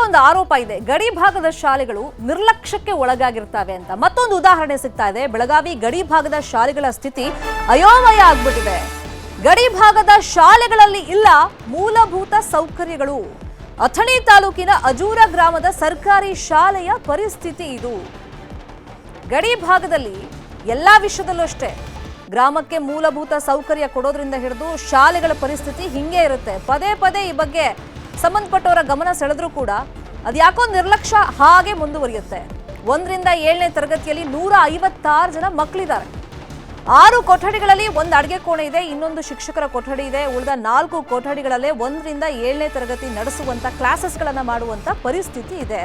ಒಂದು ಆರೋಪ ಇದೆ, ಗಡಿ ಭಾಗದ ಶಾಲೆಗಳು ನಿರ್ಲಕ್ಷ್ಯಕ್ಕೆ ಒಳಗಾಗಿರ್ತವೆ ಅಂತ. ಮತ್ತೊಂದು ಉದಾಹರಣೆ ಸಿಗ್ತಾ ಇದೆ. ಬೆಳಗಾವಿ ಗಡಿ ಭಾಗದ ಶಾಲೆಗಳ ಸ್ಥಿತಿ ಅಯೋಮಯ ಆಗ್ಬಿಟ್ಟಿದೆ. ಗಡಿ ಭಾಗದ ಶಾಲೆಗಳಲ್ಲಿ ಇಲ್ಲ ಮೂಲಭೂತ ಸೌಕರ್ಯಗಳು. ಅಥಣಿ ತಾಲೂಕಿನ ಅಜೂರ ಗ್ರಾಮದ ಸರ್ಕಾರಿ ಶಾಲೆಯ ಪರಿಸ್ಥಿತಿ ಇದು. ಗಡಿ ಭಾಗದಲ್ಲಿ ಎಲ್ಲಾ ವಿಷಯದಲ್ಲೂ ಅಷ್ಟೇ, ಗ್ರಾಮಕ್ಕೆ ಮೂಲಭೂತ ಸೌಕರ್ಯ ಕೊಡೋದ್ರಿಂದ ಹಿಡಿದು ಶಾಲೆಗಳ ಪರಿಸ್ಥಿತಿ ಹಿಂಗೆ ಇರುತ್ತೆ. ಪದೇ ಪದೇ ಈ ಬಗ್ಗೆ ಸಂಬಂಧಪಟ್ಟವರ ಗಮನ ಸೆಳೆದ್ರೂ ಕೂಡ ಅದ್ಯಾಕೋ ನಿರ್ಲಕ್ಷ್ಯ ಹಾಗೆ ಮುಂದುವರಿಯುತ್ತೆ. 1ರಿಂದ 7ನೇ ತರಗತಿಯಲ್ಲಿ 156 ಜನ ಮಕ್ಕಳಿದ್ದಾರೆ. 6 ಕೊಠಡಿಗಳಲ್ಲಿ ಒಂದು ಅಡುಗೆ ಕೋಣೆ ಇದೆ, ಇನ್ನೊಂದು ಶಿಕ್ಷಕರ ಕೊಠಡಿ ಇದೆ. ಉಳಿದ 4 ಕೊಠಡಿಗಳಲ್ಲೇ 1ರಿಂದ 7ನೇ ತರಗತಿ ನಡೆಸುವಂತ ಕ್ಲಾಸಸ್ಗಳನ್ನ ಮಾಡುವಂತ ಪರಿಸ್ಥಿತಿ ಇದೆ.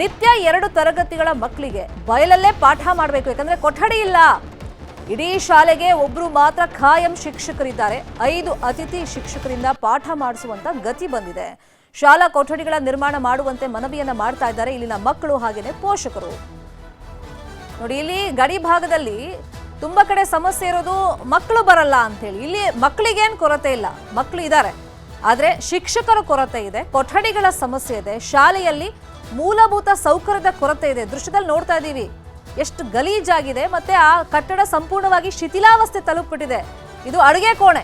ನಿತ್ಯ 2 ತರಗತಿಗಳ ಮಕ್ಕಳಿಗೆ ಬಯಲಲ್ಲೇ ಪಾಠ ಮಾಡಬೇಕು, ಯಾಕಂದ್ರೆ ಕೊಠಡಿ ಇಲ್ಲ. ಇಡೀ ಶಾಲೆಗೆ ಒಬ್ರು ಮಾತ್ರ ಖಾಯಂ ಶಿಕ್ಷಕರಿದ್ದಾರೆ. 5 ಅತಿಥಿ ಶಿಕ್ಷಕರಿಂದ ಪಾಠ ಮಾಡಿಸುವಂತ ಗತಿ ಬಂದಿದೆ. ಶಾಲಾ ಕೊಠಡಿಗಳ ನಿರ್ಮಾಣ ಮಾಡುವಂತೆ ಮನವಿಯನ್ನ ಮಾಡ್ತಾ ಇದ್ದಾರೆ ಇಲ್ಲಿನ ಮಕ್ಕಳು ಹಾಗೇನೆ ಪೋಷಕರು. ನೋಡಿ, ಇಲ್ಲಿ ಗಡಿ ಭಾಗದಲ್ಲಿ ತುಂಬಾ ಕಡೆ ಸಮಸ್ಯೆ ಇರೋದು ಮಕ್ಕಳು ಬರಲ್ಲ ಅಂತ ಹೇಳಿ. ಇಲ್ಲಿ ಮಕ್ಕಳಿಗೇನು ಕೊರತೆ ಇಲ್ಲ, ಮಕ್ಕಳು ಇದ್ದಾರೆ, ಆದ್ರೆ ಶಿಕ್ಷಕರ ಕೊರತೆ ಇದೆ, ಕೊಠಡಿಗಳ ಸಮಸ್ಯೆ ಇದೆ, ಶಾಲೆಯಲ್ಲಿ ಮೂಲಭೂತ ಸೌಕರ್ಯದ ಕೊರತೆ ಇದೆ. ದೃಶ್ಯದಲ್ಲಿ ನೋಡ್ತಾ ಇದ್ದೀವಿ ಎಷ್ಟು ಗಲೀಜಾಗಿದೆ, ಮತ್ತೆ ಆ ಕಟ್ಟಡ ಸಂಪೂರ್ಣವಾಗಿ ಶಿಥಿಲಾವಸ್ಥೆ ತಲುಪಿಬಿಟ್ಟಿದೆ. ಇದು ಅಡುಗೆ ಕೋಣೆ,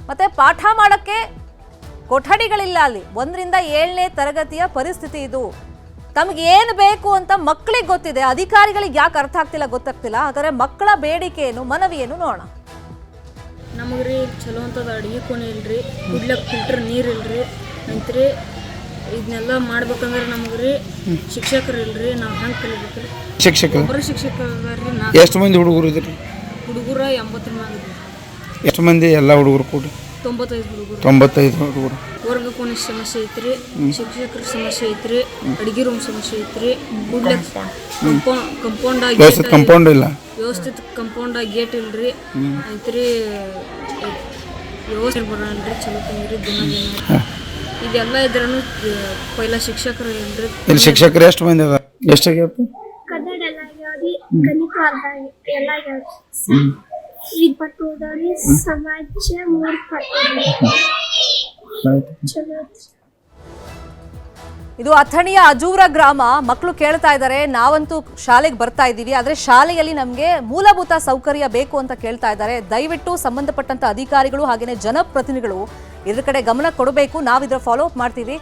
ಮತ್ತೆ ಪಾಠ ಮಾಡಕ್ಕೆ ಕೊಠಡಿಗಳಿಲ್ಲ. ಅಲ್ಲಿ 1ರಿಂದ 7ನೇ ತರಗತಿಯ ಪರಿಸ್ಥಿತಿ ಇದು. ತಮ್ಗೆ ಏನು ಬೇಕು ಅಂತ ಮಕ್ಕಳಿಗೆ ಗೊತ್ತಿದೆ, ಅಧಿಕಾರಿಗಳಿಗೆ ಯಾಕೆ ಅರ್ಥ ಆಗ್ತಿಲ್ಲ ಗೊತ್ತಾಗ್ತಿಲ್ಲ. ಹಾಗಾದ್ರೆ ಮಕ್ಕಳ ಬೇಡಿಕೆ ಏನು, ಮನವಿ ಏನು ನೋಡೋಣ. ನಮಗ್ರಿ ಚಲೋ ಅಂತದ ಅಡುಗೆ ಕೋಣೆ ಇಲ್ರಿ, ಕುಡ್ಲಕ್ಕೆ ಫಿಲ್ಟರ್ ನೀರು ಇಲ್ರಿ, ಅಂತ್ರಿ ಇದನ್ನೆಲ್ಲ ಮಾಡ್ಬೇಕಂದ್ರೆ ನಮಗ್ರಿ ಶಿಕ್ಷಕರು ಇಲ್ರಿ. ನಾವು ಹೆಂಗೆ ಕಲಿಬೇಕ್ರಿ? ಒಬ್ಬರು ಶಿಕ್ಷಕರು ಅದಾರ್ರಿ. ಎಷ್ಟು ಮಂದಿ ಹುಡುಗರು ಇದ್ರಿ? ಹುಡುಗರ 80 ಮಂದಿ. ಎಷ್ಟು ಮಂದಿ ಎಲ್ಲ ಹುಡುಗರು ಕೂಡ? 95 ಹುಡುಗರು. 95 ಹುಡುಗರು. ವರ್ಗ ಕೋಣೆ ಸಮಸ್ಯೆ ಐತ್ರಿ, ಶಿಕ್ಷಕರ ಸಮಸ್ಯೆ ಐತ್ರಿ, ಅಡಿಗೆ ರೂಮ್ ಸಮಸ್ಯೆ ಐತ್ರಿ, ಕುಡ್ಲಕ್ಕೆ ಕಂಪೌಂಡ್ ಇಲ್ಲ, ವ್ಯವಸ್ಥಿತ ಕಂಪೌಂಡ್ ಗೇಟ್ ಇಲ್ರಿ, ಐತ್ರಿ ವ್ಯವಸ್ಥೆ ಬರಲ್ರಿ ಚಲೋ ತಂದ್ರಿ ದಿನ. ಇದೆಲ್ಲ ಇದ್ರೂ ಪೈಲ ಶಿಕ್ಷಕರು ಇಲ್ರಿ. ಇಲ್ಲಿ ಶಿಕ್ಷಕರು ಎಷ್ಟು ಮಂದಿ ಅದ? ಎಷ್ಟಾಗ್ಯಾವ? ಕನ್ನಡ ಎಲ್ಲ ಆಗ್ಯಾವ್ರಿ, ಗಣಿತ ಎಲ್ಲ ಆಗ್ಯಾವ್ರಿ, ಇದು ಪಟ್ಟೋದವ್ರಿ, ಸಮಾಜ 3 ಪಟ್ಟೋದ್ರಿ. ಚಲೋ ಐತ್ರಿ. ಇದು ಅಥಣಿಯ ಅಜೂರ ಗ್ರಾಮ. ಮಕ್ಕಳು ಕೇಳ್ತಾ ಇದ್ದಾರೆ, ನಾವಂತೂ ಶಾಲೆಗೆ ಬರ್ತಾ ಇದ್ದೀವಿ, ಆದರೆ ಶಾಲೆಯಲ್ಲಿ ನಮಗೆ ಮೂಲಭೂತ ಸೌಕರ್ಯ ಬೇಕು ಅಂತ ಕೇಳ್ತಾ ಇದ್ದಾರೆ. ದಯವಿಟ್ಟು ಸಂಬಂಧಪಟ್ಟಂತ ಅಧಿಕಾರಿಗಳು ಹಾಗೇನೆ ಜನಪ್ರತಿನಿಧಿಗಳು ಇದ್ರ ಕಡೆ ಗಮನ ಕೊಡಬೇಕು. ನಾವು ಇದರ ಫಾಲೋ ಅಪ್ ಮಾಡ್ತೀವಿ.